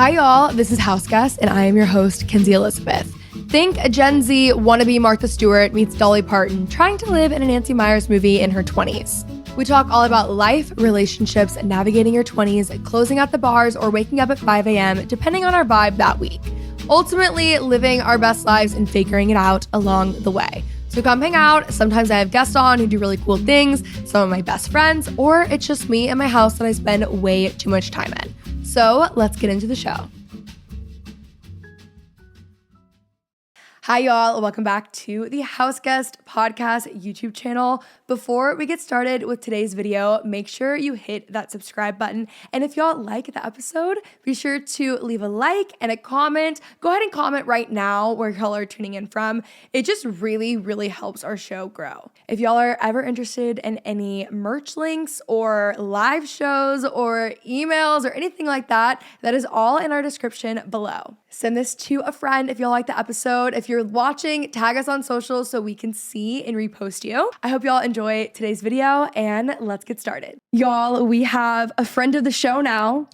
Hi y'all, this is House Guest and I am your host, Kenzie Elizabeth. Think a Gen Z wannabe Martha Stewart meets Dolly Parton trying to live in a Nancy Meyers movie in her 20s. We talk all about life, relationships, navigating your 20s, closing out the bars, or waking up at 5 a.m. depending on our vibe that week. Ultimately, living our best lives and figuring it out along the way. So come hang out. Sometimes I have guests on who do really cool things, some of my best friends, or it's just me and my house that I spend way too much time in. So let's get into the show. Hi, y'all. Welcome back to the House Guest Podcast YouTube channel. Before we get started with today's video, make sure you hit that subscribe button. And if y'all like the episode, be sure to leave a like and a comment. Go ahead and comment right now where y'all are tuning in from. It just really helps our show grow. If y'all are ever interested in any merch links or live shows or emails or anything like that, that is all in our description below. Send this to a friend if y'all like the episode. If you're watching, tag us on social so we can see and repost you. I hope y'all enjoy today's video and let's get started. Y'all, we have a friend of the show now.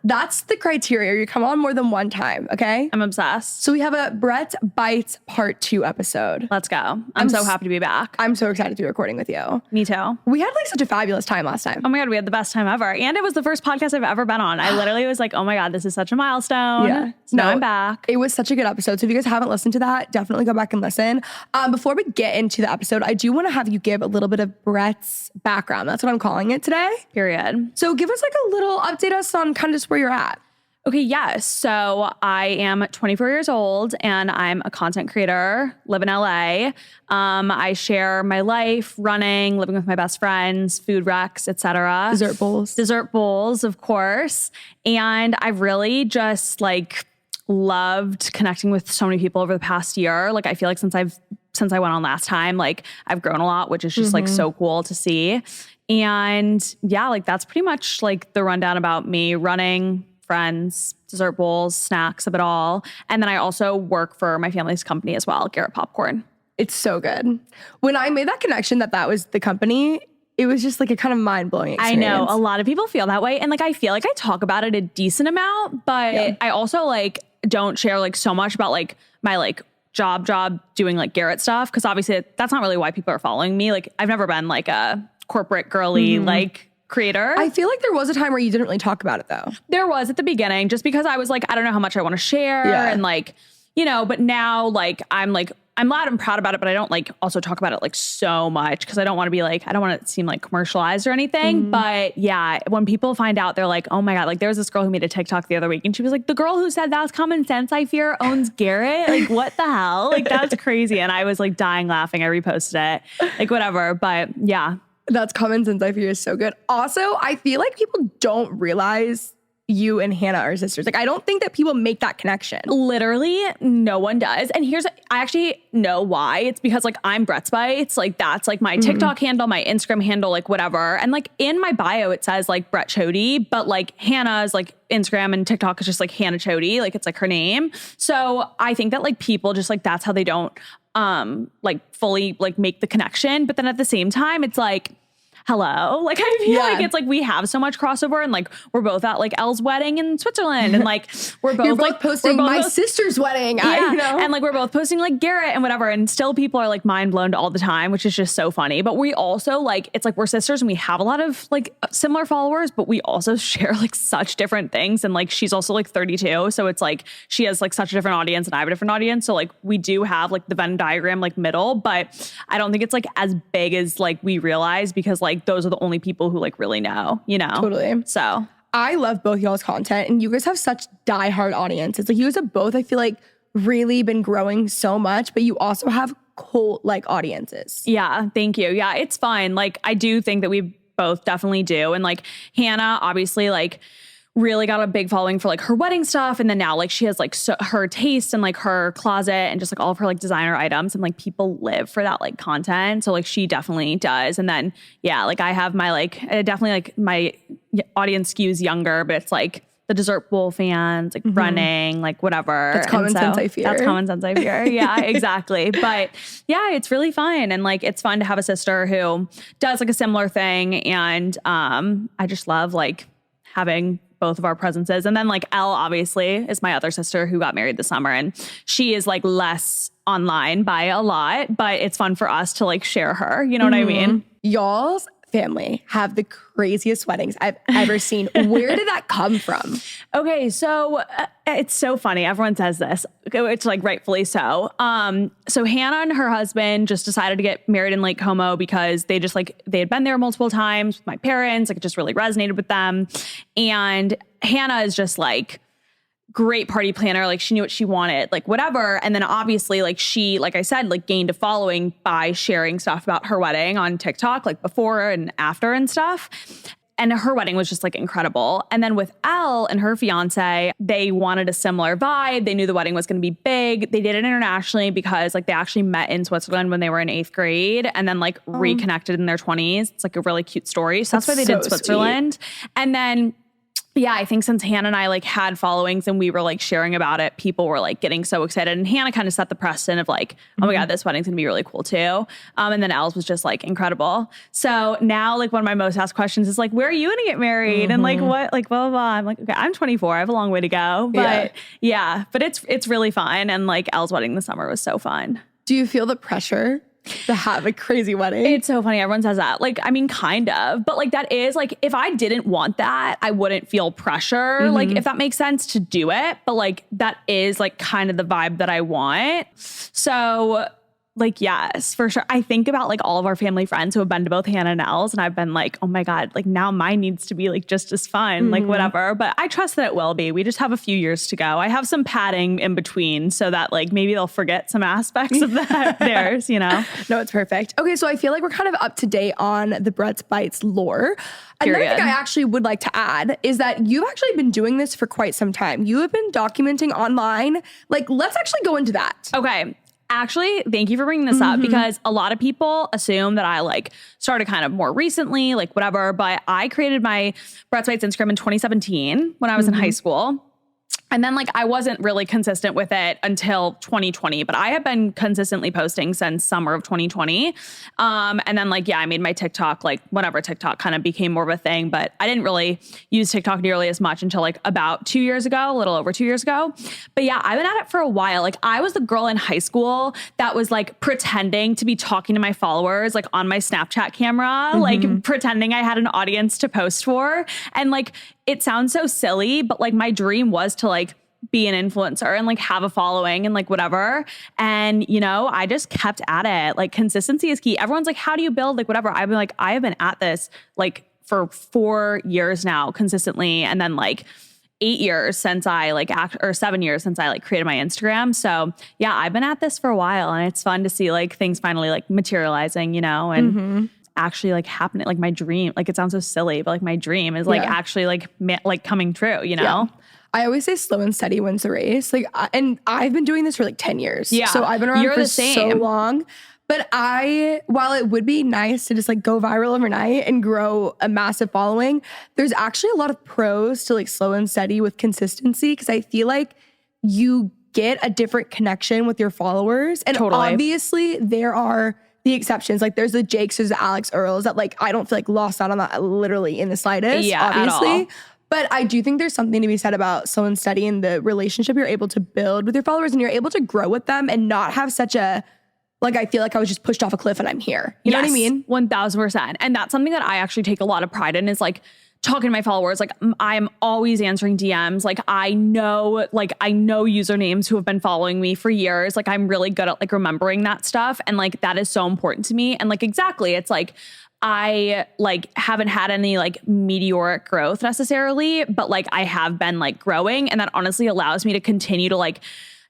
That's the criteria. You come on more than one time, okay? I'm obsessed. So we have a Brett Bites Part 2 episode. Let's go. I'm so happy to be back. I'm so excited to be recording with you. Me too. We had like such a fabulous time last time. Oh my God, we had the best time ever. And it was the first podcast I've ever been on. I literally was like, oh my God, this is such a milestone. Yeah. So now I'm back. It was such a good episode. So if you guys haven't listened to that, definitely go back and listen. Before we get into the episode, I do want to have you give a little bit of Brett's background. That's what I'm calling it today. Period. So give us like a little update us on kind of just where you're at. Okay, yes. So I am 24 years old and I'm a content creator, live in LA. I share my life, running, living with my best friends, food wrecks, etc. Dessert bowls, of course. And I've really just like loved connecting with so many people over the past year. Like I feel like since I went on last time, like I've grown a lot, which is just like so cool to see. And yeah, like that's pretty much like the rundown about me: running, friends, dessert bowls, snacks, of it all. And then I also work for my family's company as well, Garrett Popcorn. It's so good. When I made that connection that was the company, it was just like a kind of mind-blowing experience. I know. A lot of people feel that way. And like, I feel like I talk about it a decent amount, but I also like don't share like so much about like my like job doing like Garrett stuff. Cause obviously that's not really why people are following me. Like I've never been like a corporate girly like creator. I feel like there was a time where you didn't really talk about it though. There was at the beginning, just because I was like, I don't know how much I want to share. And like, you know, but now like, I'm loud and proud about it, but I don't like also talk about it like so much because I don't want to be like, I don't want it to seem like commercialized or anything. But yeah, when people find out, they're like, oh my God, like there was this girl who made a TikTok the other week and she was like, the girl who said that's common sense, I fear, owns Garrett. Like what the hell? Like that's crazy. And I was like dying laughing. I reposted it, like whatever. But yeah. That's common sense, I fear, is so good. Also, I feel like people don't realize you and Hannah are sisters. Like, I don't think that people make that connection. Literally, no one does. And I actually know why. It's because like I'm Brett's Bites. Like that's like my TikTok handle, my Instagram handle, like whatever. And like in my bio, it says like Brett Chody, but like Hannah's like Instagram and TikTok is just like Hannah Chody. Like it's like her name. So I think that like people just like, that's how they don't like fully like make the connection. But then at the same time, it's like, hello. Like I feel like it's like we have so much crossover and like we're both at like Elle's wedding in Switzerland and like we're both like posting my sister's wedding. And like we're both posting like Garrett and whatever, and still people are like mind blown all the time, which is just so funny. But we also like, it's like we're sisters and we have a lot of like similar followers, but we also share like such different things. And like she's also like 32, so it's like she has like such a different audience and I have a different audience. So like we do have like the Venn diagram like middle, but I don't think it's like as big as like we realize because like those are the only people who like really know, you know? Totally. So I love both y'all's content and you guys have such diehard audiences. Like you guys have both, I feel like, really been growing so much, but you also have cult like audiences. Yeah, thank you. Yeah, it's fun. Like I do think that we both definitely do. And like Hannah obviously like really got a big following for like her wedding stuff. And then now like she has like her taste and like her closet and just like all of her like designer items, and like people live for that like content. So like she definitely does. And then, yeah, like I have my like, definitely like my audience skews younger, but it's like the dessert bowl fans, like running, like whatever. That's common sense, I fear. That's common sense, I fear. Yeah, exactly. But yeah, it's really fun. And like, it's fun to have a sister who does like a similar thing. And I just love like having both of our presences. And then like Elle obviously is my other sister who got married this summer, and she is like less online by a lot, but it's fun for us to like share her. You know what I mean? Y'all's family have the craziest weddings I've ever seen. Where did that come from? Okay, so it's so funny. Everyone says this. It's like rightfully so. So Hannah and her husband just decided to get married in Lake Como because they had been there multiple times with my parents. Like it just really resonated with them. And Hannah is just like great party planner. Like she knew what she wanted, like whatever. And then obviously like she, like I said, like gained a following by sharing stuff about her wedding on TikTok, like before and after and stuff. And her wedding was just like incredible. And then with Elle and her fiance, they wanted a similar vibe. They knew the wedding was going to be big. They did it internationally because like they actually met in Switzerland when they were in 8th grade and then like reconnected in their 20s. It's like a really cute story. So that's why they did Switzerland. Sweet. And then yeah, I think since Hannah and I like had followings and we were like sharing about it, people were like getting so excited. And Hannah kind of set the precedent of like, oh my God, this wedding's gonna be really cool too. And then Elle's was just like incredible. So now like one of my most asked questions is like, where are you gonna get married? And like what, like blah, blah, blah. I'm like, okay, I'm 24. I have a long way to go. But but it's really fun. And like Elle's wedding this summer was so fun. Do you feel the pressure to have a crazy wedding? It's so funny. Everyone says that. Like, I mean, kind of. But like that is like, if I didn't want that, I wouldn't feel pressure. Like if that makes sense to do it. But like that is like kind of the vibe that I want. So like, yes, for sure. I think about like all of our family friends who have been to both Hannah and Elle's, and I've been like, oh my God, like now mine needs to be like just as fun, like whatever. But I trust that it will be. We just have a few years to go. I have some padding in between so that like maybe they'll forget some aspects of theirs, you know? No, it's perfect. Okay, so I feel like we're kind of up to date on the Brett's Bites lore. Another thing I actually would like to add is that you've actually been doing this for quite some time. You have been documenting online. Like, let's actually go into that. Okay. Actually, thank you for bringing this up because a lot of people assume that I like started kind of more recently, like whatever, but I created my Brett's Bites Instagram in 2017 when I was in high school. And then like I wasn't really consistent with it until 2020, but I have been consistently posting since summer of 2020. And then like, I made my TikTok, like whenever TikTok kind of became more of a thing, but I didn't really use TikTok nearly as much until like about 2 years ago, a little over 2 years ago. But yeah, I've been at it for a while. Like I was the girl in high school that was like pretending to be talking to my followers, like on my Snapchat camera, like pretending I had an audience to post for. And like, it sounds so silly, but like my dream was to like be an influencer and like have a following and like whatever. And, you know, I just kept at it. Like consistency is key. Everyone's like, how do you build like whatever? I've been like, I have been at this like for 4 years now consistently. And then like 8 years since I like or 7 years since I like created my Instagram. So yeah, I've been at this for a while and it's fun to see like things finally like materializing, you know, and actually like happening. Like my dream, like it sounds so silly, but like my dream is like actually like coming true, you know? Yeah. I always say slow and steady wins the race. Like, and I've been doing this for like 10 years. Yeah. So I've been around for so long. But while it would be nice to just like go viral overnight and grow a massive following, there's actually a lot of pros to like slow and steady with consistency. Cause I feel like you get a different connection with your followers. And obviously there are the exceptions. Like there's the Jakes, there's the Alex Earls that like, I don't feel like lost out on that literally in the slightest, obviously. But I do think there's something to be said about slow and steady in the relationship you're able to build with your followers and you're able to grow with them and not have such a, like, I feel like I was just pushed off a cliff and I'm here. You know what I mean? 1000%. And that's something that I actually take a lot of pride in is like talking to my followers. Like I'm always answering DMs. Like I know usernames who have been following me for years. Like I'm really good at like remembering that stuff. And like, that is so important to me. And like, exactly. It's like, I like haven't had any like meteoric growth necessarily, but like I have been like growing and that honestly allows me to continue to like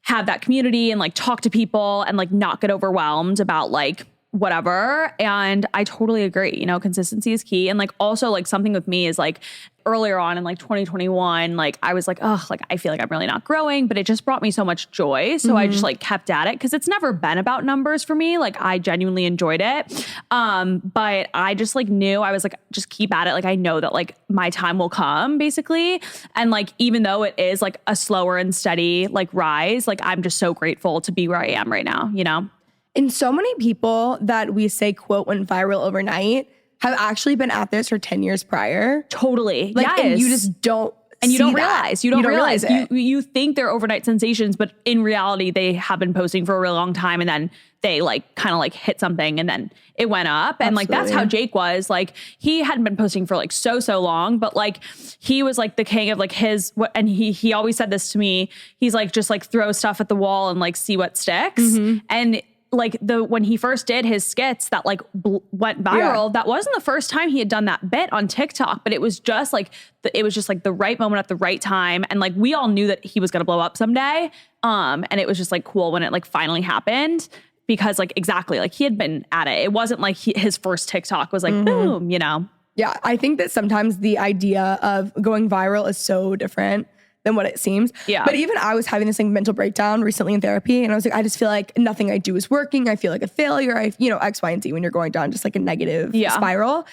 have that community and like talk to people and like not get overwhelmed about like whatever. And I totally agree. You know, consistency is key. And like also like something with me is like earlier on in like 2021, like I was like, oh, like I feel like I'm really not growing, but it just brought me so much joy. So I just like kept at it because it's never been about numbers for me. Like I genuinely enjoyed it. But I just like knew I was like, just keep at it. Like I know that like my time will come basically. And like, even though it is like a slower and steady like rise, like I'm just so grateful to be where I am right now, you know? And so many people that we say quote went viral overnight have actually been at this for 10 years prior. Totally. Like, and you just don't And you see don't that. realize. You don't realize. it. You think they're overnight sensations, but in reality, they have been posting for a really long time, and then they like kind of like hit something, and then it went up. And like that's how Jake was. Like he hadn't been posting for like so long, but like he was like the king of like his what. And he always said this to me. He's like just like throw stuff at the wall and like see what sticks. And like when he first did his skits that like went viral, that wasn't the first time he had done that bit on TikTok, but it was just like the right moment at the right time. And like, we all knew that he was going to blow up someday. And it was just like cool when it like finally happened, because like, exactly, like he had been at it. It wasn't like his first TikTok was like, boom, you know? Yeah. I think that sometimes the idea of going viral is so different than what it seems. Yeah. But even I was having this like mental breakdown recently in therapy, and I was like, I just feel like nothing I do is working. I feel like a failure. X, Y, and Z, when you're going down just like a negative spiral.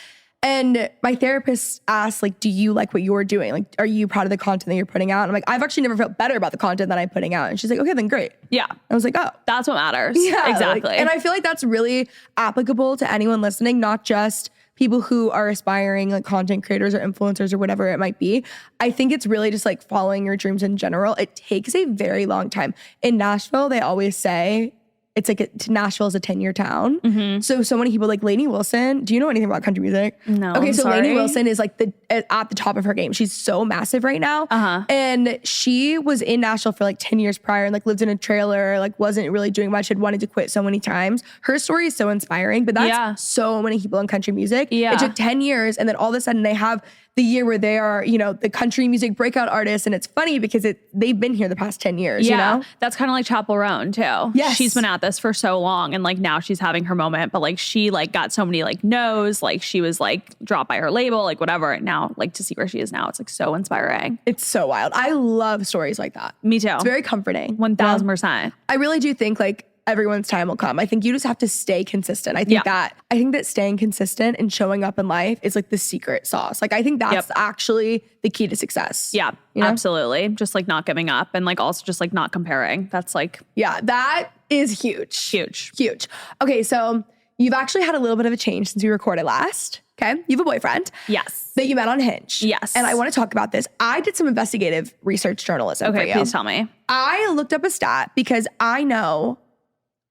And my therapist asked, like, do you like what you're doing? Like, are you proud of the content that you're putting out? And I'm like, I've actually never felt better about the content that I'm putting out. And she's like, okay, then great. Yeah. I was like, oh. That's what matters. Yeah, exactly. And I feel like that's really applicable to anyone listening, not just people who are aspiring like content creators or influencers or whatever it might be. I think it's really just like following your dreams in general. It takes a very long time. In Nashville, they always say it's like Nashville is a 10-year town. So many people like Lainey Wilson. Do you know anything about country music? No. Okay, so sorry. Lainey Wilson is like at the top of her game. She's so massive right now. And she was in Nashville for like 10 years prior and like lived in a trailer, like wasn't really doing much, had wanted to quit so many times. Her story is so inspiring, but that's so many people in country music. It took 10 years, and then all of a sudden they have the year where they are, the country music breakout artists. And it's funny because they've been here the past 10 years, you know? That's kind of like Chappell Roan too. Yes. She's been at this for so long, and like now she's having her moment, but like she like got so many like no's, like she was like dropped by her label, like whatever. And now like to see where she is now, it's like so inspiring. It's so wild. I love stories like that. Me too. It's very comforting. 1000%. I really do think like everyone's time will come. I think you just have to stay consistent. I think that staying consistent and showing up in life is like the secret sauce. Like I think that's actually the key to success. Yeah, you know? Absolutely. Just like not giving up, and like also just like not comparing. That's like, that is huge. Huge. Okay. So you've actually had a little bit of a change since we recorded last. Okay. You have a boyfriend. Yes. That you met on Hinge. Yes. And I want to talk about this. I did some investigative research journalism for you. Please tell me. I looked up a stat because I know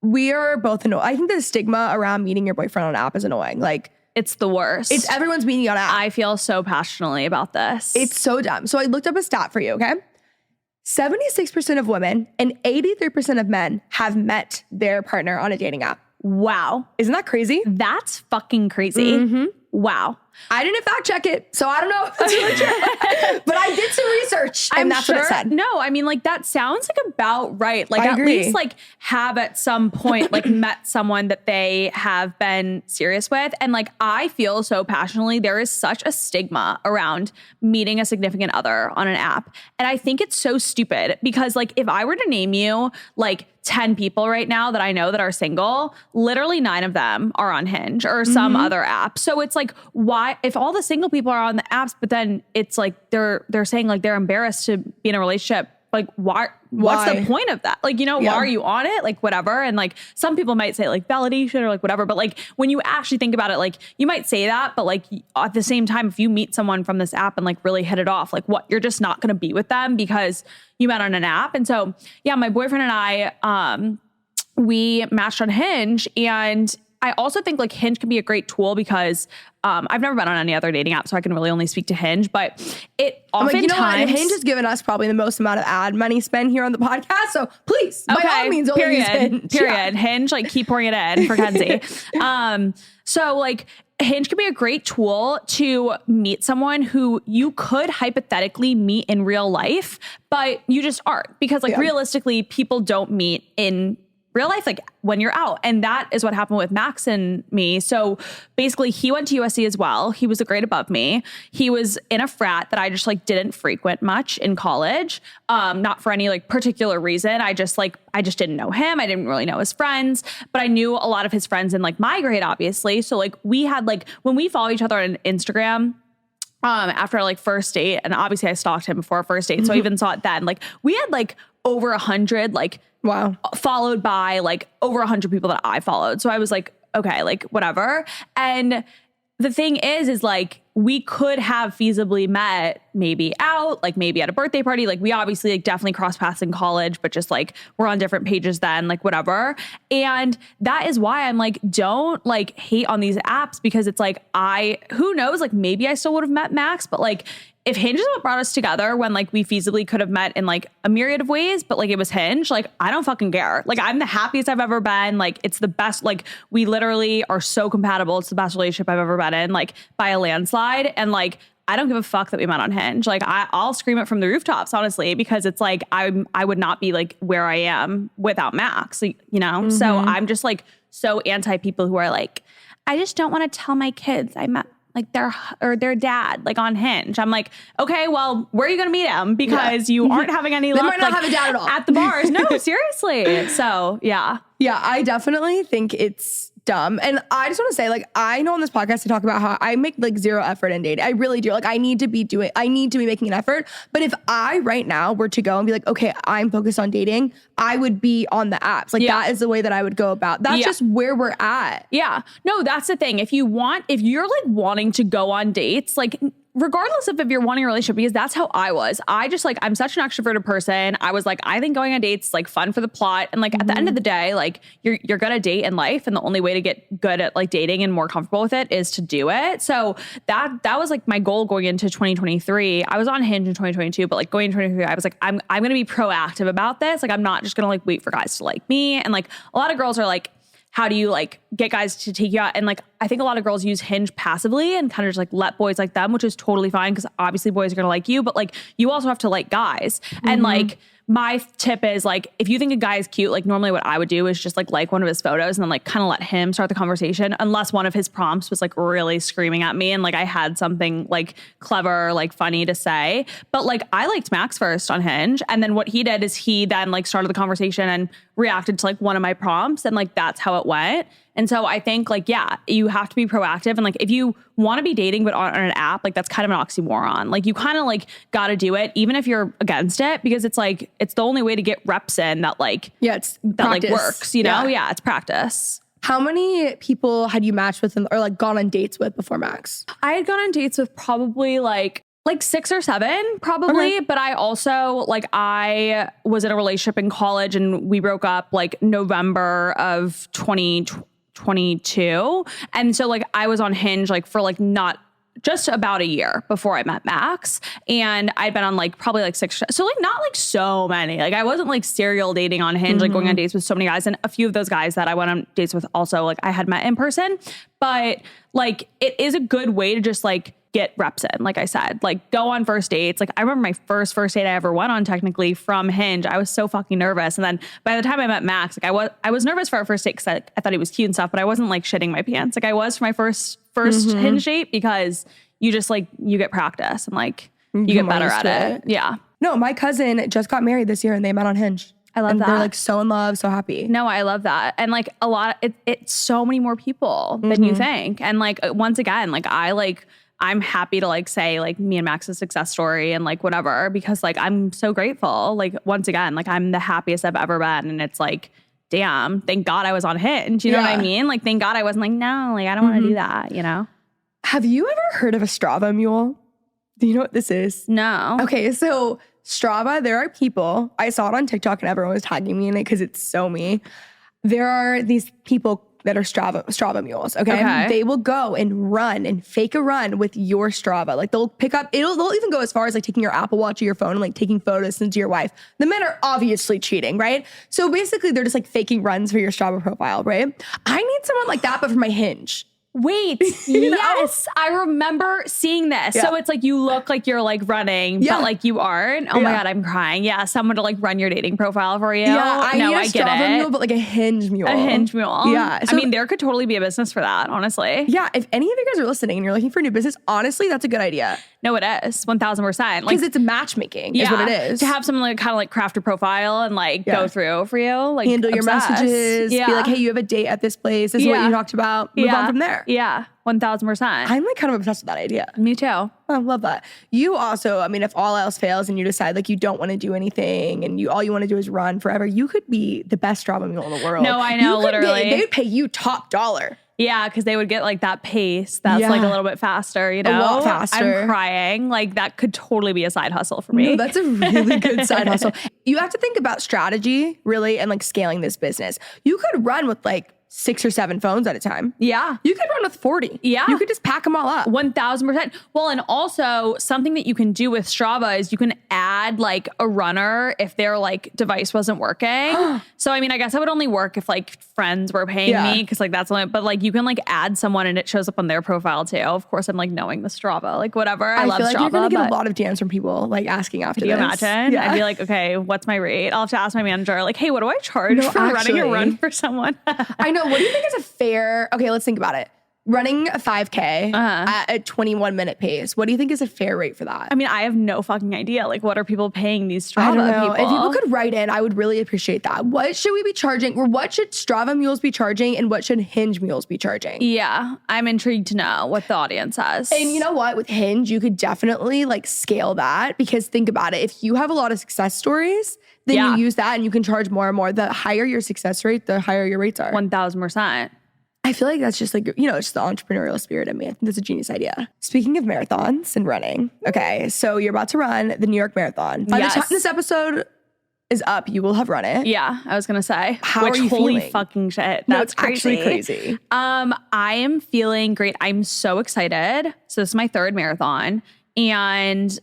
we are both annoyed. I think the stigma around meeting your boyfriend on an app is annoying. Like, it's the worst. It's everyone's meeting you on an app. I feel so passionately about this. It's so dumb. So I looked up a stat for you, okay? 76% of women and 83% of men have met their partner on a dating app. Wow. Isn't that crazy? That's fucking crazy. Wow. I didn't fact check it, so I don't know if it's really true. But I did some research, and that's what it said. No, I mean, like, that sounds like about right. Like, at least, like, have at some point, like, met someone that they have been serious with. And, like, I feel so passionately, there is such a stigma around meeting a significant other on an app. And I think it's so stupid because, like, if I were to name you, like, 10 people right now that I know that are single, literally 9 of them are on Hinge or some other app. So it's like, why, if all the single people are on the apps, but then it's like, they're saying like they're embarrassed to be in a relationship. Like, why? What's the point of that? Like, why are you on it? Like, whatever. And like, some people might say like validation or like whatever, but like when you actually think about it, like you might say that, but like at the same time, if you meet someone from this app and like really hit it off, like what, you're just not going to be with them because you met on an app. And so, yeah, my boyfriend and I, we matched on Hinge, and I also think like Hinge can be a great tool because I've never been on any other dating app, so I can really only speak to Hinge. But it oftentimes Hinge has given us probably the most amount of ad money spent here on the podcast. So please, by all means, only use Hinge. Hinge, like keep pouring it in for Kenzie. So like Hinge can be a great tool to meet someone who you could hypothetically meet in real life, but you just aren't, because like realistically, people don't meet in real life, like when you're out. And that is what happened with Max and me. So basically he went to USC as well. He was a grade above me. He was in a frat that I just like didn't frequent much in college. Not for any like particular reason. I just didn't know him. I didn't really know his friends, but I knew a lot of his friends in like my grade, obviously. So like we had like, when we follow each other on Instagram, after our like first date, and obviously I stalked him before our first date. So I even saw it then. Like we had like over 100, like, wow, followed by like over 100 people that I followed. So I was like, okay, like whatever. And the thing is like we could have feasibly met maybe out, like maybe at a birthday party. Like we obviously like definitely crossed paths in college, but just like we're on different pages then, like whatever. And that is why I'm like, don't like hate on these apps, because it's like, who knows, like maybe I still would have met Max, but like if Hinge is what brought us together when like we feasibly could have met in like a myriad of ways, but like it was Hinge, like I don't fucking care. Like I'm the happiest I've ever been. Like it's the best. Like we literally are so compatible. It's the best relationship I've ever been in, like by a landslide. And like I don't give a fuck that we met on Hinge. Like I'll scream it from the rooftops, honestly, because it's like I would not be like where I am without Max, you know? So I'm just like so anti people who are like, I just don't want to tell my kids I met like their dad, like on Hinge. I'm like, okay, well, where are you going to meet him? Because you aren't having any luck. They might not like, have a dad at all. At the bars. No, seriously. So yeah. Yeah, I definitely think it's dumb. And I just want to say, like, I know on this podcast I talk about how I make like zero effort in dating. I really do. Like I need to be making an effort. But if I right now were to go and be like, okay, I'm focused on dating, I would be on the apps. Like that is the way that I would go about. That's just where we're at. Yeah. No, that's the thing. If you're like wanting to go on dates, like regardless of if you're wanting a relationship, because that's how I was. I just like, I'm such an extroverted person. I was like, I think going on dates is like fun for the plot. And like at the end of the day, like you're going to date in life. And the only way to get good at like dating and more comfortable with it is to do it. So that was like my goal going into 2023. I was on Hinge in 2022, but like going into 2023, I was like, I'm going to be proactive about this. Like, I'm not just going to like wait for guys to like me. And like a lot of girls are like, how do you like get guys to take you out? And like, I think a lot of girls use Hinge passively and kind of just like let boys like them, which is totally fine because obviously boys are going to like you, but like you also have to like guys. And like my tip is like, if you think a guy is cute, like normally what I would do is just like one of his photos and then like kind of let him start the conversation, unless one of his prompts was like really screaming at me and like I had something like clever, like funny to say. But like I liked Max first on Hinge. And then what he did is he then like started the conversation and reacted to like one of my prompts. And like, that's how it went. And so I think like, yeah, you have to be proactive. And like, if you want to be dating, but on an app, like that's kind of an oxymoron. Like you kind of like got to do it, even if you're against it, because it's like, it's the only way to get reps in that like, it's that practice. Like works, you know? Yeah, it's practice. How many people had you matched with or like gone on dates with before Max? I had gone on dates with probably like 6 or 7 probably. Okay. But I also like, I was in a relationship in college and we broke up like November of 2022. And so like I was on Hinge like for like not just about a year before I met Max. And I'd been on like probably like 6. So like not like so many. Like I wasn't like serial dating on Hinge, like going on dates with so many guys. And a few of those guys that I went on dates with also like I had met in person. But like it is a good way to just like get reps in, like I said, like go on first dates. Like I remember my first date I ever went on technically from Hinge. I was so fucking nervous. And then by the time I met Max, like I was nervous for our first date because I thought he was cute and stuff, but I wasn't like shitting my pants. Like I was for my first Hinge date, because you just like, you get practice and like you get better at it. Yeah. No, my cousin just got married this year and they met on Hinge. I love that. They're like so in love, so happy. No, I love that. And like a lot, it's so many more people than you think. And like, once again, like I'm happy to like say like me and Max's success story and like whatever, because like I'm so grateful. Like once again, like I'm the happiest I've ever been. And it's like, damn, thank God I was on Hinge. You know what I mean? Like thank God I wasn't like, no, like I don't want to do that, you know? Have you ever heard of a Strava mule? Do you know what this is? No. Okay, so Strava, there are people, I saw it on TikTok and everyone was tagging me in it because it's so me. There are these people that are Strava mules, okay? They will go and run and fake a run with your Strava. Like they'll pick up, they'll even go as far as like taking your Apple Watch or your phone and like taking photos into your wife. The men are obviously cheating, right? So basically they're just like faking runs for your Strava profile, right? I need someone like that, but for my Hinge. Wait, yes, I remember seeing this. Yeah. So it's like you look like you're like running, but like you aren't. Oh my God, I'm crying. Yeah, someone to like run your dating profile for you. Yeah, I need a Strava mule, but like a Hinge mule. A Hinge mule. Yeah. So, I mean, there could totally be a business for that, honestly. Yeah, if any of you guys are listening and you're looking for a new business, honestly, that's a good idea. No, it is 1000%. Because it's matchmaking is what it is. To have someone like kind of like craft your profile and like go through for you, like handle your messages. Be like, hey, you have a date at this place. This is what you talked about. Move on from there. Yeah. 1000%. I'm like kind of obsessed with that idea. Me too. I love that. You also, I mean, if all else fails and you decide like you don't want to do anything and all you want to do is run forever, you could be the best Strava mule in the world. No, I know, literally. They would pay you top dollar. Yeah, because they would get like that pace that's like a little bit faster, you know? A lot faster. I'm crying. Like that could totally be a side hustle for me. No, that's a really good side hustle. You have to think about strategy, really, and like scaling this business. You could run with like 6 or 7 phones at a time. Yeah. You could run with 40. Yeah. You could just pack them all up. 1000%. Well, and also something that you can do with Strava is you can add like a runner if their like device wasn't working. So, I mean, I guess that would only work if like friends were paying me because like that's only, but like you can like add someone and it shows up on their profile too. Of course, I'm like knowing the Strava, like whatever. I love feel like Strava. you're going to get a lot of DMs from people like asking after this. Can you imagine? Yeah. I'd be like, okay, what's my rate? I'll have to ask my manager, like, hey, what do I charge for running a run for someone? I know. What do you think is a fair, okay, let's think about it. Running a 5K at a 21-minute pace, what do you think is a fair rate for that? I mean, I have no fucking idea. Like, what are people paying these Strava I don't know. people? If people could write in, I would really appreciate that. What should we be charging? Or what should Strava mules be charging? And what should Hinge mules be charging? Yeah, I'm intrigued to know what the audience says. And you know what? With Hinge, you could definitely like scale that because think about it. If you have a lot of success stories, then you use that and you can charge more and more. The higher your success rate, the higher your rates are. 1000%. I feel like that's just like, you know, it's the entrepreneurial spirit in me. I think that's a genius idea. Speaking of marathons and running. Okay, so you're about to run the New York Marathon. By the time this episode is up, you will have run it. Yeah, I was going to say. How are you holy feeling? Fucking shit. No, That's it's actually crazy. I am feeling great. I'm so excited. So this is my 3rd marathon. And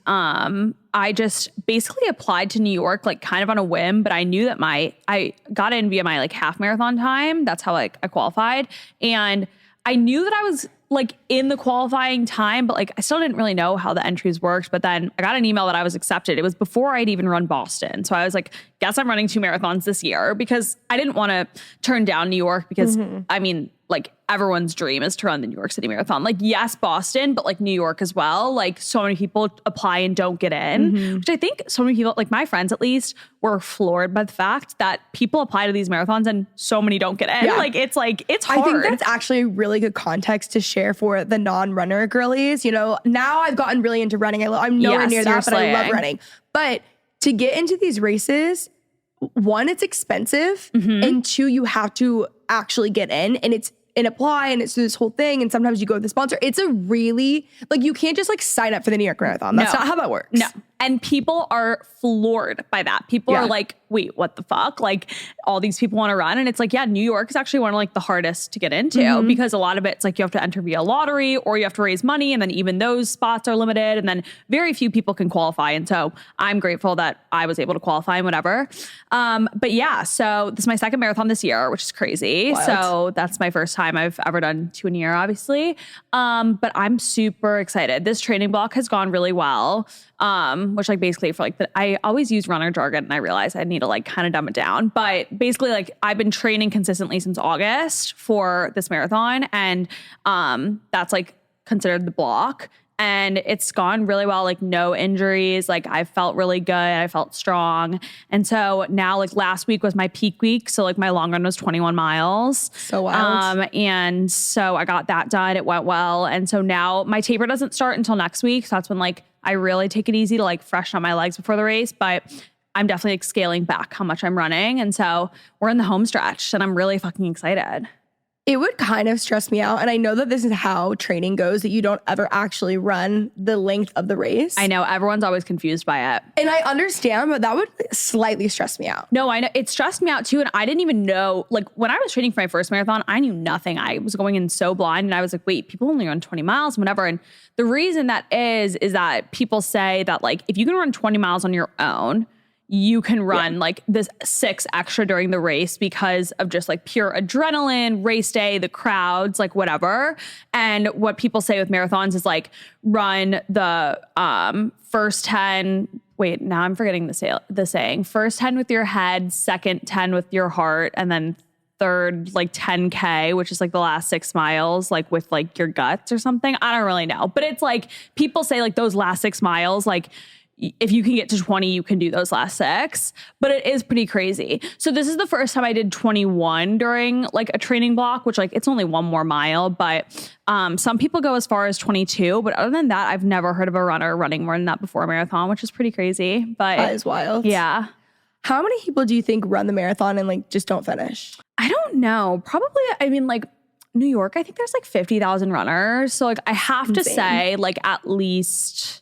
I just basically applied to New York like kind of on a whim, but I knew that I got in via my like half marathon time. That's how like I qualified. And I knew that I was like in the qualifying time, but like I still didn't really know how the entries worked. But then I got an email that I was accepted. It was before I'd even run Boston. So I was like, guess I'm running 2 marathons this year because I didn't want to turn down New York because I mean, like everyone's dream is to run the New York City Marathon. Like, yes, Boston, but like New York as well. Like so many people apply and don't get in, which I think so many people, like my friends at least, were floored by the fact that people apply to these marathons and so many don't get in. Like, it's hard. I think that's actually really good context to share for the non-runner girlies. You know, now I've gotten really into running. I'm nowhere near that, but I love running. But to get into these races, 1, it's expensive, and 2, you have to actually get in, and it's and apply, and it's this whole thing, and sometimes you go with the sponsor. It's a really, like, you can't just like sign up for the New York Marathon. That's not how that works. No. And people are floored by that. People are like, wait, what the fuck? Like, all these people want to run. And it's like, yeah, New York is actually one of like the hardest to get into because a lot of it's like you have to enter via lottery or you have to raise money. And then even those spots are limited. And then very few people can qualify. And so I'm grateful that I was able to qualify and whatever. But yeah, so this is my 2nd marathon this year, which is crazy. Wild. So that's my first time I've ever done 2 in a year, obviously. But I'm super excited. This training block has gone really well. Which like basically for like I always use runner jargon and I realize I need to like kind of dumb it down. But basically like I've been training consistently since August for this marathon. And that's like considered the block. And it's gone really well, like no injuries. Like I felt really good. I felt strong. And so now like last week was my peak week. So like my long run was 21 miles. So wild. And so I got that done. It went well. And so now my taper doesn't start until next week. So that's when like I really take it easy to like freshen up my legs before the race. But I'm definitely like scaling back how much I'm running. And so we're in the home stretch and I'm really fucking excited. It would kind of stress me out. And I know that this is how training goes, that you don't ever actually run the length of the race. I know. Everyone's always confused by it. And I understand, but that would slightly stress me out. No, I know. It stressed me out too. And I didn't even know, like when I was training for my first marathon, I knew nothing. I was going in so blind and I was like, wait, people only run 20 miles, whatever. And the reason that is that people say that like, if you can run 20 miles on your own, you can run like this 6 extra during the race because of just like pure adrenaline, race day, the crowds, like whatever. And what people say with marathons is like run the first 10. Wait, now I'm forgetting the saying. First 10 with your head, second 10 with your heart, and then third like 10K, which is like the last 6 miles, like with like your guts or something. I don't really know. But it's like people say like those last 6 miles, like if you can get to 20, you can do those last 6, but it is pretty crazy. So this is the first time I did 21 during like a training block, which like it's only 1 more mile, but some people go as far as 22. But other than that, I've never heard of a runner running more than that before a marathon, which is pretty crazy. But that is wild. Yeah. How many people do you think run the marathon and like just don't finish? I don't know. Probably, I mean, like New York, I think there's like 50,000 runners. So like I have to say like at least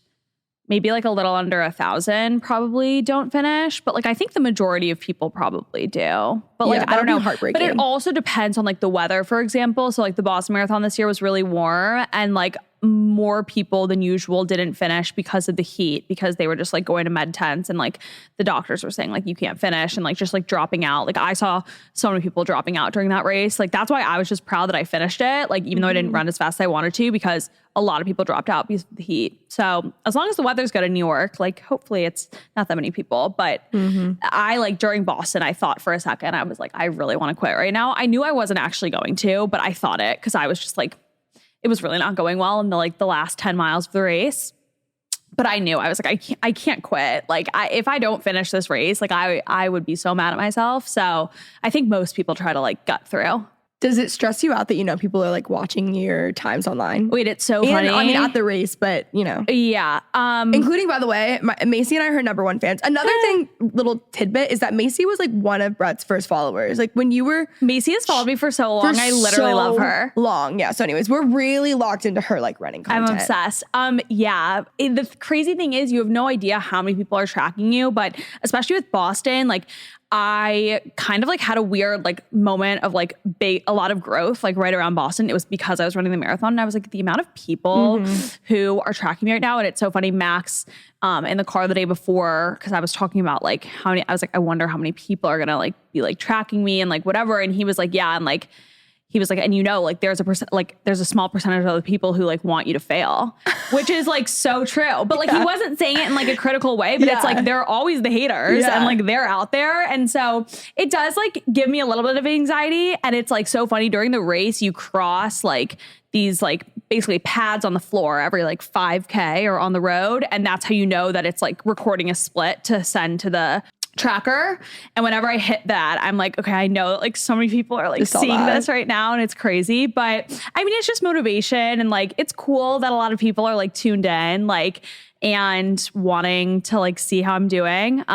maybe like a little under 1,000 probably don't finish. But like I think the majority of people probably do. But like I don't know. But it also depends on like the weather, for example. So like the Boston Marathon this year was really warm and like more people than usual didn't finish because of the heat, because they were just like going to med tents and like the doctors were saying like you can't finish and like just like dropping out. Like I saw so many people dropping out during that race. Like that's why I was just proud that I finished it. Like even though I didn't run as fast as I wanted to, because a lot of people dropped out because of the heat. So as long as the weather's good in New York, like hopefully it's not that many people. But I like during Boston, I thought for a second, I was like, I really want to quit right now. I knew I wasn't actually going to, but I thought it because I was just like, it was really not going well in the last 10 miles of the race. But I knew, I was like, I can't quit. Like if I don't finish this race, like I would be so mad at myself. So I think most people try to like gut through. Does it stress you out that, you know, people are like watching your times online? Wait, it's so funny. I mean, at the race, but you know. Yeah. Including, by the way, Macy and I are her number one fans. Another thing, little tidbit, is that Macy was like one of Brett's first followers. Like when you were. Macy has followed me for so long. I literally love her. Long. Yeah. So anyways, we're really locked into her like running content. I'm obsessed. Yeah. The crazy thing is you have no idea how many people are tracking you, but especially with Boston, like I kind of like had a weird like moment of like a lot of growth like right around Boston. It was because I was running the marathon and I was like, the amount of people who are tracking me right now. And it's so funny, Max in the car the day before, because I was talking about like how many, I was like, I wonder how many people are gonna like be like tracking me and like whatever. And he was like, yeah. And like, he was like, and you know, like there's a small percentage of the people who like want you to fail, which is like so true. But like he wasn't saying it in like a critical way, but it's like there are always the haters and like they're out there. And so it does like give me a little bit of anxiety. And it's like so funny during the race, you cross like these like basically pads on the floor every like 5K or on the road. And that's how you know that it's like recording a split to send to the tracker. And whenever I hit that, I'm like, okay, I know that like so many people are like seeing this right now and it's crazy. But I mean, it's just motivation and like, it's cool that a lot of people are like tuned in, like, and wanting to like see how I'm doing.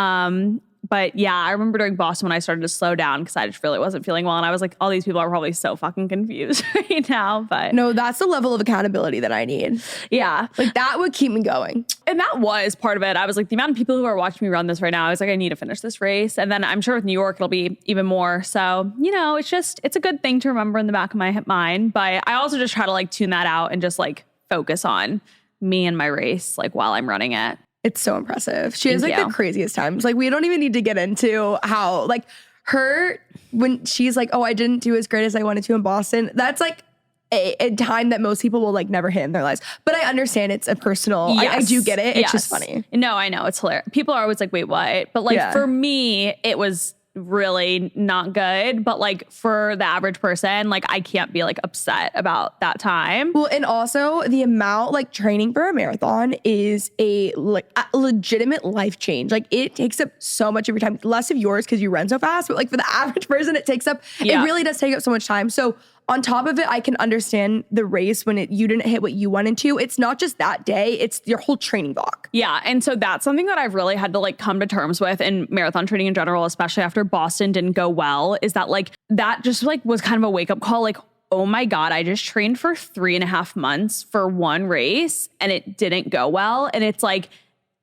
But yeah, I remember during Boston when I started to slow down because I just really wasn't feeling well. And I was like, all these people are probably so fucking confused right now. But no, that's the level of accountability that I need. Yeah. Like that would keep me going. And that was part of it. I was like, the amount of people who are watching me run this right now, I was like, I need to finish this race. And then I'm sure with New York, it'll be even more. So, you know, it's a good thing to remember in the back of my mind. But I also just try to like tune that out and just like focus on me and my race, like while I'm running it. It's so impressive. She has like the craziest times. Like we don't even need to get into how like her, when she's like, oh, I didn't do as great as I wanted to in Boston. That's like a time that most people will like never hit in their lives. But I understand it's a personal, I do get it. It's just funny. No, I know. It's hilarious. People are always like, wait, what? But like for me, it was really not good. But like for the average person, like I can't be like upset about that time. Well, and also the amount like training for a marathon is a legitimate life change. Like it takes up so much of your time, less of yours because you run so fast, but like for the average person, it really does take up so much time. So on top of it, I can understand the race when you didn't hit what you wanted to. It's not just that day, it's your whole training block. Yeah. And so that's something that I've really had to like come to terms with in marathon training in general, especially after Boston didn't go well, is that like that just like was kind of a wake up call. Like, oh my God, I just trained for 3.5 months for one race and it didn't go well. And it's like,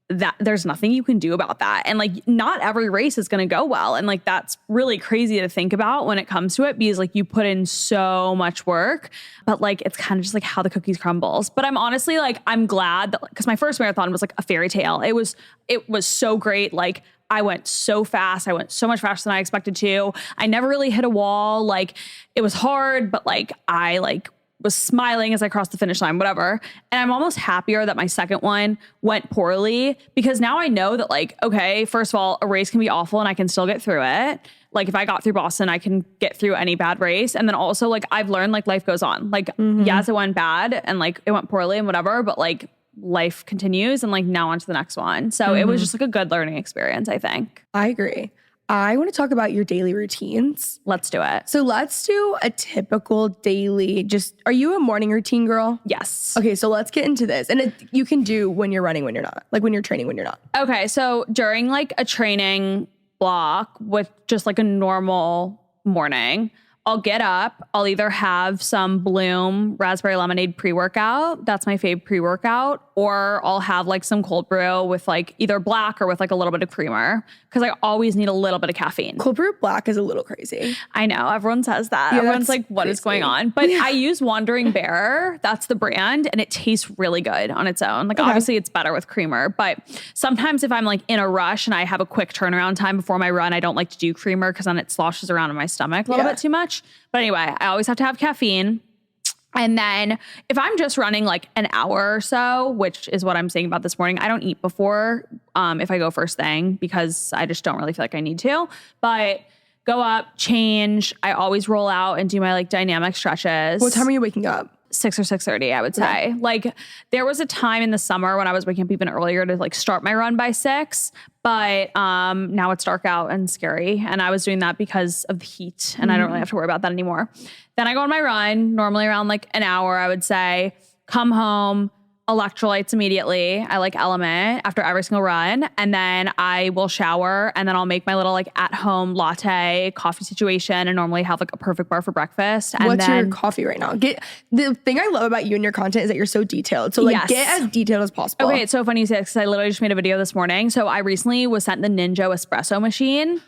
that there's nothing you can do about that. And like, not every race is going to go well. And like, that's really crazy to think about when it comes to it, because like you put in so much work, but like, it's kind of just like how the cookies crumbles. But I'm honestly like, I'm glad that, because my first marathon was like a fairy tale. It was so great. Like I went so fast. I went so much faster than I expected to. I never really hit a wall. Like it was hard, but like I like was smiling as I crossed the finish line, whatever. And I'm almost happier that my second one went poorly, because now I know that like, okay, first of all, a race can be awful and I can still get through it. Like if I got through Boston, I can get through any bad race. And then also like I've learned like life goes on. Like yes, it went bad and like it went poorly and whatever, but like life continues and like now on to the next one. So it was just like a good learning experience, I think. I agree. I want to talk about your daily routines. Let's do it. So let's do a typical daily, are you a morning routine girl? Yes. Okay, so let's get into this. And you can do when you're running, when you're not. Like when you're training, when you're not. Okay, so during like a training block with just like a normal morning, I'll get up. I'll either have some Bloom raspberry lemonade pre-workout. That's my fave pre-workout. Or I'll have like some cold brew with like either black or with like a little bit of creamer. Because I always need a little bit of caffeine. Cold brew black is a little crazy. I know. Everyone says that. Yeah, Everyone's like, what is crazy. going on? But I use Wandering Bear. That's the brand. And it tastes really good on its own. Like obviously it's better with creamer. But sometimes if I'm like in a rush and I have a quick turnaround time before my run, I don't like to do creamer because then it sloshes around in my stomach a little bit too much. But anyway, I always have to have caffeine. And then if I'm just running like an hour or so, which is what I'm saying about this morning, I don't eat before if I go first thing because I just don't really feel like I need to. But go up, change. I always roll out and do my like dynamic stretches. What time are you waking up? 6 or 6:30, I would say. Yeah. Like there was a time in the summer when I was waking up even earlier to like start my run by 6, but now it's dark out and scary. And I was doing that because of the heat and I don't really have to worry about that anymore. Then I go on my run, normally around like an hour, I would say, come home, electrolytes immediately. I like Element after every single run. And then I will shower and then I'll make my little like at home latte coffee situation and normally have like a perfect bar for breakfast. And What's then your coffee right now? The thing I love about you and your content is that you're so detailed. So like get as detailed as possible. Okay, it's so funny you say this because I literally just made a video this morning. So I recently was sent the Ninja espresso machine.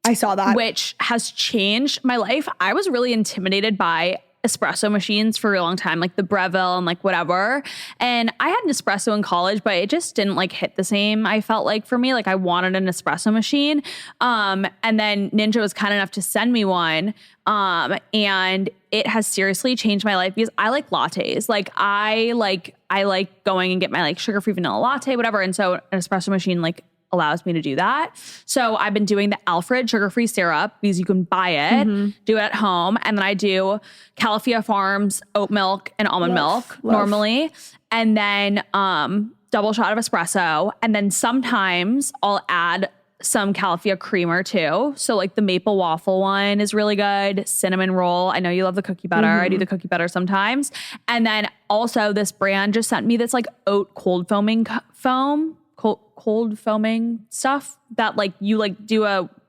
I saw that. Which has changed my life. I was really intimidated by espresso machines for a long time, like the Breville and like whatever. And I had an espresso in college, but it just didn't like hit the same. I felt like for me, like I wanted an espresso machine. And then Ninja was kind enough to send me one. And it has seriously changed my life because I like lattes. Like I like going and get my like sugar-free vanilla latte, whatever. And so an espresso machine like allows me to do that. So I've been doing the Alfred sugar-free syrup because you can buy it, do it at home. And then I do Califia Farms oat milk and almond milk normally. And then double shot of espresso. And then sometimes I'll add some Califia creamer too. So like the maple waffle one is really good. Cinnamon roll. I know you love the cookie butter. I do the cookie butter sometimes. And then also this brand just sent me this like oat cold foaming cold foaming stuff that like you like do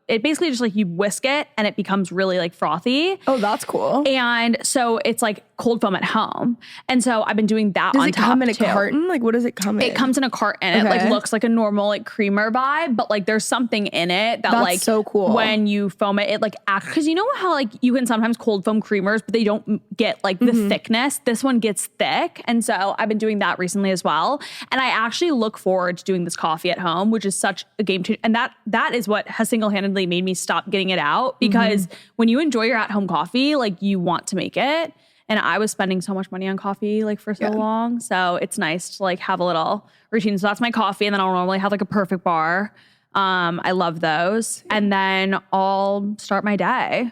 it basically just like you whisk it and it becomes really like frothy. Oh, that's cool. And so it's like cold foam at home. And so I've been doing that on top too. Does it come in a carton? Like what does it come in? It comes in a carton. It like looks like a normal like creamer vibe, but like there's something in it that that's like so cool. When you foam it, it like acts, because you know how like you can sometimes cold foam creamers, but they don't get like the thickness. This one gets thick. And so I've been doing that recently as well. And I actually look forward to doing this coffee at home, which is such a game changer. And that is what has single-handedly made me stop getting it out, because when you enjoy your at-home coffee, like you want to make it. And I was spending so much money on coffee like for so long. So it's nice to like have a little routine. So that's my coffee. And then I'll normally have like a perfect bar. I love those. And then I'll start my day.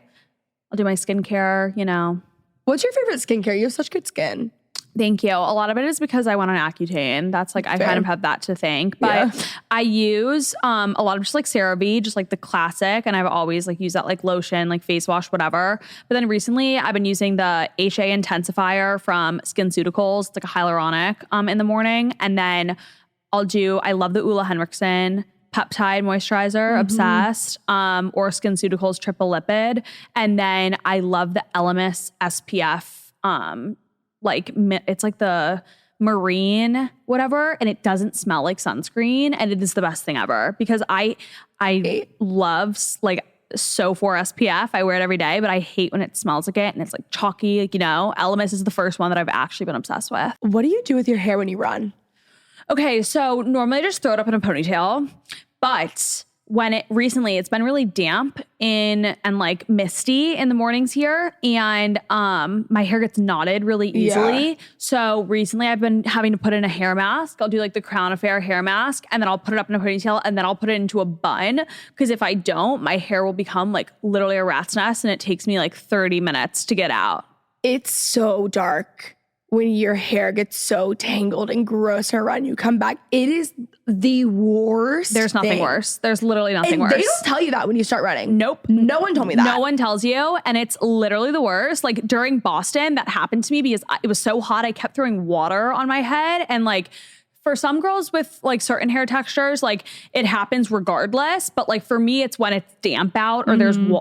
I'll do my skincare, you know. What's your favorite skincare? You have such good skin. Thank you. A lot of it is because I went on Accutane. That's like, I kind of have that to thank. But I use a lot of just like CeraVe, just like the classic. And I've always like used that like lotion, like face wash, whatever. But then recently I've been using the HA Intensifier from SkinCeuticals. It's like a hyaluronic in the morning. And then I love the Ulla Henriksen peptide moisturizer, obsessed, or SkinCeuticals triple lipid. And then I love the Elemis SPF, it's like the marine whatever, and it doesn't smell like sunscreen, and it is the best thing ever because I love like So4 SPF. I wear it every day, but I hate when it smells like it and it's like chalky, like, you know. Elemis is the first one that I've actually been obsessed with. What do you do with your hair when you run? Okay, so normally I just throw it up in a ponytail, but it's been really damp and like misty in the mornings here, and my hair gets knotted really easily. Yeah. So recently I've been having to put in a hair mask. I'll do like the Crown Affair hair mask, and then I'll put it up in a ponytail, and then I'll put it into a bun, because if I don't, my hair will become like literally a rat's nest, and it takes me like 30 minutes to get out. It's so dark when your hair gets so tangled and gross in a run. You come back, it is the worst. There's nothing worse. There's literally nothing worse. They don't tell you that when you start running. Nope. No one told me that. No one tells you. And it's literally the worst. Like during Boston, that happened to me because it was so hot. I kept throwing water on my head and like for some girls with like certain hair textures, like it happens regardless. But like for me, it's when it's damp out or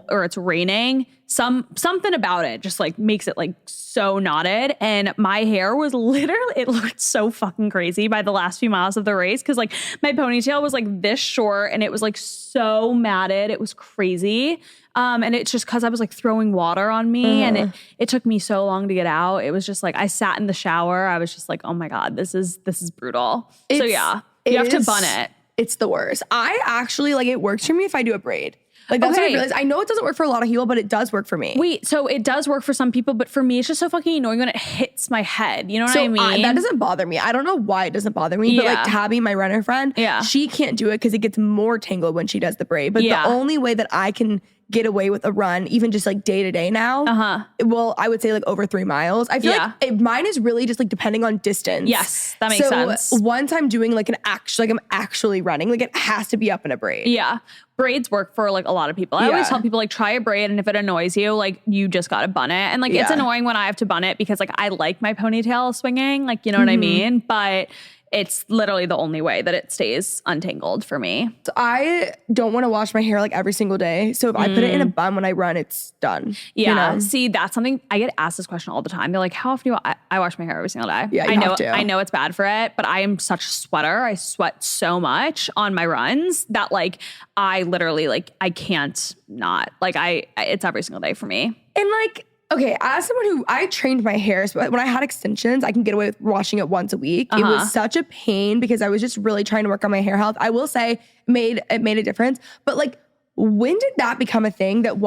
or it's raining. Something about it just like makes it like so knotted. And my hair was literally, it looked so fucking crazy by the last few miles of the race. Cause like my ponytail was like this short and it was like so matted. It was crazy. And it's just cause I was like throwing water on me and it took me so long to get out. It was just like, I sat in the shower. I was just like, oh my God, this is brutal. So yeah, you have to bun it. It's the worst. I actually like, it works for me if I do a braid. Like that's what I realized. I know it doesn't work for a lot of people, but it does work for me. Wait, so it does work for some people, but for me, it's just so fucking annoying when it hits my head. You know what I mean? That doesn't bother me. I don't know why it doesn't bother me, but like Tabby, my runner friend, she can't do it because it gets more tangled when she does the braid. But the only way that I can get away with a run, even just like day to day now, well, I would say like over 3 miles. I feel like mine is really just like depending on distance. Yes, that makes sense. Once I'm doing like I'm actually running, like it has to be up in a braid. Yeah. Braids work for like a lot of people. I always tell people like try a braid and if it annoys you, like you just got to bun it. And like it's annoying when I have to bun it because like I like my ponytail swinging, like you know what I mean? But it's literally the only way that it stays untangled for me. So I don't want to wash my hair like every single day. So if I put it in a bun when I run, it's done. Yeah. You know? See, that's something I get asked this question all the time. They're like, how often do I wash my hair every single day? Yeah, I know it's bad for it, but I am such a sweater. I sweat so much on my runs that like I literally like I can't not. Like it's every single day for me. And like, okay, as someone who I trained my hair, so when I had extensions, I can get away with washing it once a week. It was such a pain because I was just really trying to work on my hair health. I will say it made a difference. But like, when did that become a thing that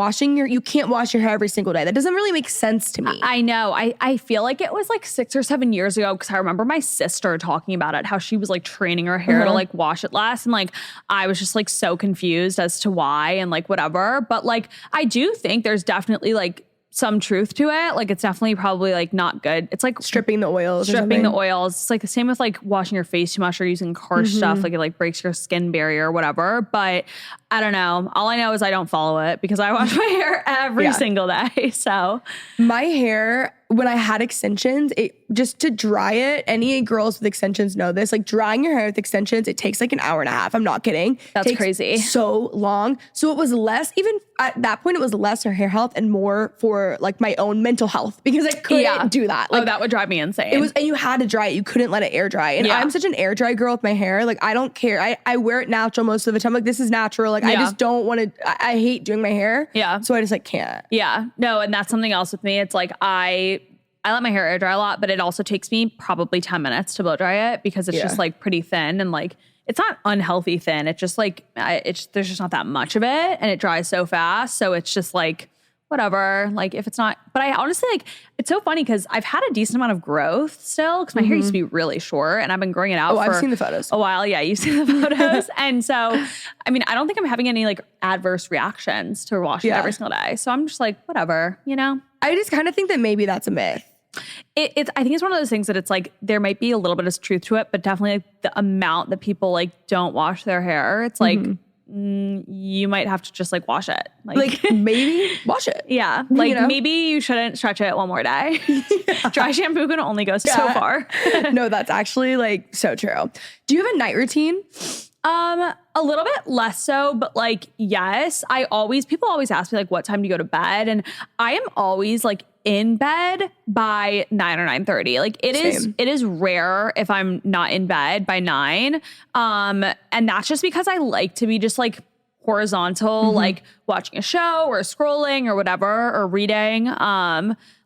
you can't wash your hair every single day? That doesn't really make sense to me. I know. I feel like it was like 6 or 7 years ago because I remember my sister talking about it, how she was like training her hair to like wash it less. And like, I was just like so confused as to why and like whatever. But like, I do think there's definitely like some truth to it. Like it's definitely probably like not good. It's like stripping the oils. It's like the same with like washing your face too much or using harsh stuff. Like it like breaks your skin barrier or whatever. But I don't know. All I know is I don't follow it because I wash my hair every single day. So my hair, when I had extensions, just to dry it, any girls with extensions know this, like drying your hair with extensions, it takes like an hour and a half. I'm not kidding. That's crazy. So long. So it was less, even at that point, it was less for hair health and more for like my own mental health because I couldn't do that. Like, that would drive me insane. And you had to dry it. You couldn't let it air dry. And I'm such an air dry girl with my hair. Like I don't care. I wear it natural most of the time. Like this is natural. Like I just don't want to, I hate doing my hair. Yeah. So I just like can't. Yeah. No. And that's something else with me. It's like, I let my hair air dry a lot, but it also takes me probably 10 minutes to blow dry it because it's just like pretty thin and like, it's not unhealthy thin. It's just like, there's just not that much of it and it dries so fast. So it's just like, whatever, like if it's not, but I honestly like, it's so funny because I've had a decent amount of growth still because my hair used to be really short and I've been growing it out for I've seen the photos. a while. Yeah, you've seen the photos. And so, I mean, I don't think I'm having any like adverse reactions to washing every single day. So I'm just like, whatever, you know? I just kind of think that maybe that's a myth. I think it's one of those things that it's like, there might be a little bit of truth to it, but definitely like, the amount that people like don't wash their hair, it's like, you might have to just like wash it. Like maybe wash it. Yeah. Like maybe you shouldn't stretch it one more day. Dry shampoo can only go so far. No, that's actually like so true. Do you have a night routine? A little bit less so, but like, yes, people always ask me like, what time do you go to bed? And I am always like in bed by 9 or 9:30. Like it is rare if I'm not in bed by 9. And that's just because I like to be just like horizontal, like watching a show or scrolling or whatever, or reading.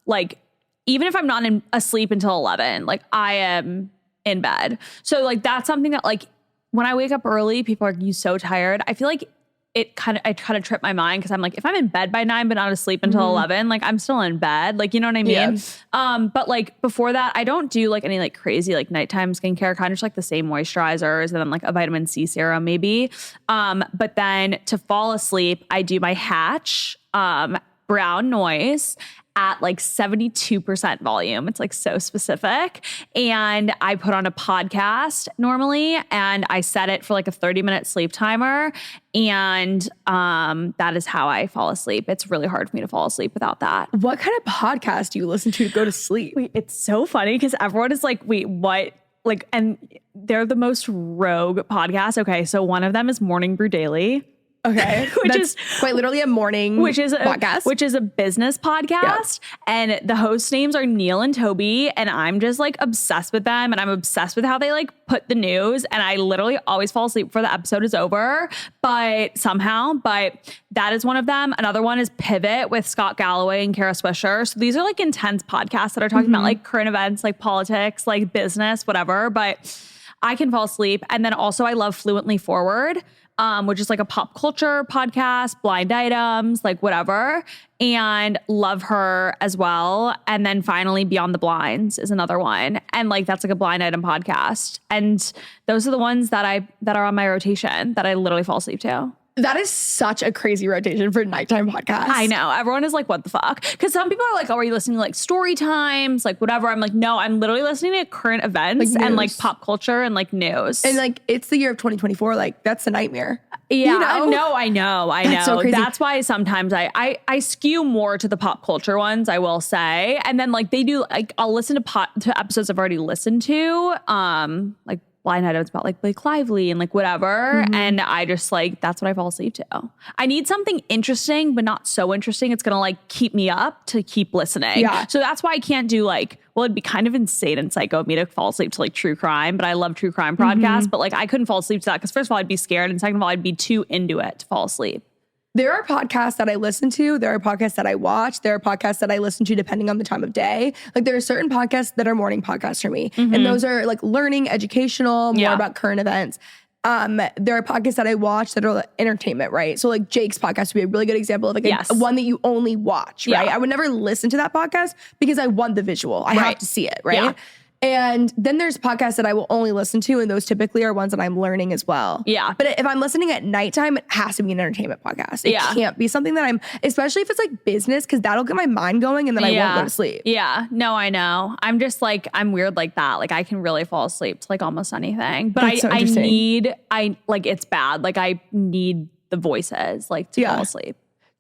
Like even if I'm not asleep until 11, like I am in bed. So like, that's something that like, when I wake up early, people are you so tired. I feel like I kind of trip my mind because I'm like, if I'm in bed by 9 but not asleep until 11, like I'm still in bed. Like, you know what I mean? Yeah. But like before that, I don't do like any like crazy like nighttime skincare, kind of just like the same moisturizers and then like a vitamin C serum maybe. But then to fall asleep, I do my Hatch brown noise at like 72% volume. It's like so specific. And I put on a podcast normally and I set it for like a 30-minute sleep timer. And that is how I fall asleep. It's really hard for me to fall asleep without that. What kind of podcast do you listen to go to sleep? Wait, it's so funny because everyone is like, wait, what and they're the most rogue podcast. Okay, so one of them is Morning Brew Daily. Okay. Which is quite literally a morning podcast. Which is a business podcast. Yeah. And the host names are Neil and Toby. And I'm just like obsessed with them. And I'm obsessed with how they like put the news. And I literally always fall asleep before the episode is over. But that is one of them. Another one is Pivot with Scott Galloway and Kara Swisher. So these are like intense podcasts that are talking about like current events, like politics, like business, whatever. But I can fall asleep. And then also I love Fluently Forward, which is like a pop culture podcast, blind items, like whatever, and love her as well. And then finally Beyond the Blinds is another one. And like, that's like a blind item podcast. And those are the ones that are on my rotation that I literally fall asleep to. That is such a crazy rotation for nighttime podcasts. I know. Everyone is like, what the fuck? Because some people are like, oh, are you listening to like story times? Like whatever. I'm like, no, I'm literally listening to current events and like pop culture and like news. And like, it's the year of 2024. Like that's a nightmare. Yeah, you know? I know. That's so crazy. That's why sometimes I skew more to the pop culture ones, I will say. And then like they do, like I'll listen to episodes I've already listened to, like blind items about like Blake Lively and like whatever. And I just like, that's what I fall asleep to. I need something interesting, but not so interesting. It's going to like keep me up to keep listening. Yeah. So that's why I can't do like, well, it'd be kind of insane and psycho of me to fall asleep to like true crime, but I love true crime podcasts, but like I couldn't fall asleep to that because first of all, I'd be scared. And second of all, I'd be too into it to fall asleep. There are podcasts that I listen to. There are podcasts that I watch. There are podcasts that I listen to depending on the time of day. Like there are certain podcasts that are morning podcasts for me. And those are like learning, educational, more about current events. There are podcasts that I watch that are like entertainment, right? So like Jake's podcast would be a really good example of like a one that you only watch, right? I would never listen to that podcast because I want the visual. I have to see it, right? Yeah. And then there's podcasts that I will only listen to, and those typically are ones that I'm learning as well. Yeah. But if I'm listening at nighttime, it has to be an entertainment podcast. It can't be something that especially if it's like business, because that'll get my mind going and then I won't go to sleep. Yeah. No, I know. I'm just like, I'm weird like that. Like I can really fall asleep to like almost anything. But it's bad. Like I need the voices like to fall asleep.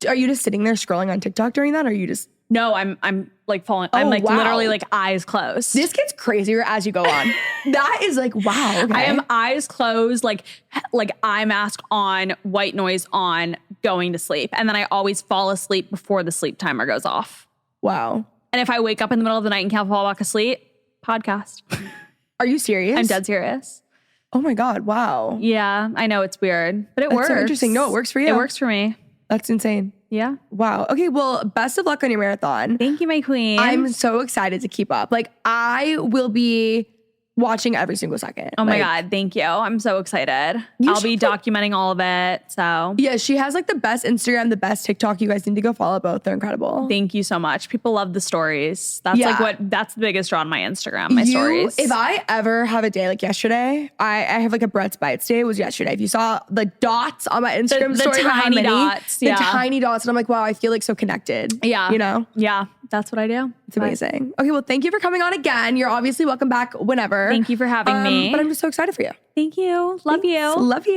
Are you just sitting there scrolling on TikTok during that? Or are you just... No, I'm like falling. I'm like literally like eyes closed. This gets crazier as you go on. That is like, wow. Okay. I am eyes closed, like eye mask on, white noise on, going to sleep. And then I always fall asleep before the sleep timer goes off. Wow. And if I wake up in the middle of the night and can't fall back asleep, podcast. Are you serious? I'm dead serious. Oh my God. Wow. Yeah, I know it's weird, but it works. So interesting. No, it works for you. It works for me. That's insane. Yeah. Wow. Okay. Well, best of luck on your marathon. Thank you, my queen. I'm so excited to keep up. Like I will be watching every single second. Oh my God. Thank you. I'm so excited. I'll be documenting all of it. So yeah, she has like the best Instagram, the best TikTok. You guys need to go follow both. They're incredible. Thank you so much. People love the stories. That's that's the biggest draw on my Instagram, my stories. If I ever have a day like yesterday, I have like a Brett's Bites day. It was yesterday. If you saw the dots on my Instagram story, the tiny dots. The tiny dots. And I'm like, wow, I feel like so connected. Yeah. You know? Yeah. That's what I do. It's amazing. Okay. Well, thank you for coming on again. You're obviously welcome back whenever. Thank you for having me. But I'm just so excited for you. Thank you. Love you. Love you.